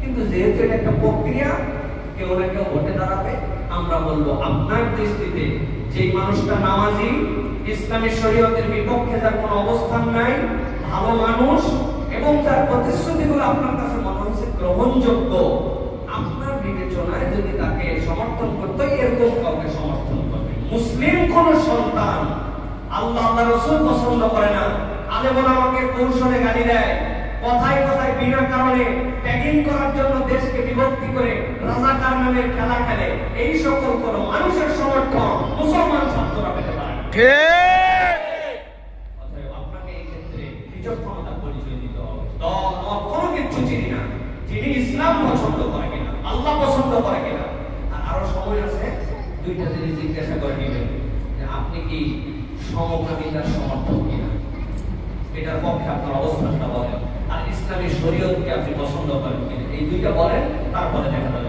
কিন্তু যেহেতু এটা একটা প্রক্রিয়া, কেউ না কেউ ভোটে দাঁড়াবে। আমরা বলবো আপনার দৃষ্টিতে যে মানুষটা নামাজি, ইসলামী শরীয়তের বিপক্ষে যার কোনো অবস্থান নাই, ভালো মানুষ এবং তার প্রতিশ্রুতিগুলো আপনার কাছে মনে হচ্ছে গ্রহণযোগ্য, আপনার বিবেচনায় যদি তাকে সমর্থন করতে এরকম কাউকে সমর্থন করবে। মুসলিম কোন সন্তান আল্লাহ আল্লাহ রাসূল পছন্দ করে না, আলেম আমাকে কৌশলে গালি দেয়, কথায় কথায় বিনা কারণে ট্যাগিং করার জন্য দেশকে বিভক্তি করে রাজাকার নামের খেলা খেলে, এই সকল কোন মানুষের সমর্থন মুসলমান ছাত্ররা পেতে পারে না। অতএব আপনাকে এই ক্ষেত্রে বিচক্ষণতার পরিচয় দিতে হবে। দল মত কোনো কিছু চিনি না, যিনি ইসলাম পছন্দ করে কিনা, আল্লাহ পছন্দ করে কিনা। আর আরো সময় আছে, দুইটা জিনিস জিজ্ঞাসা করে নেবেন যে আপনি কি সমকামিতার সমর্থক কিনা, এটার পক্ষে আপনার অবস্থানটা বলেন। আর ইসলামী শরীয়তকে আপনি পছন্দ করেন কিনা, এই দুইটা বলেন, তারপরে দেখা যাবে।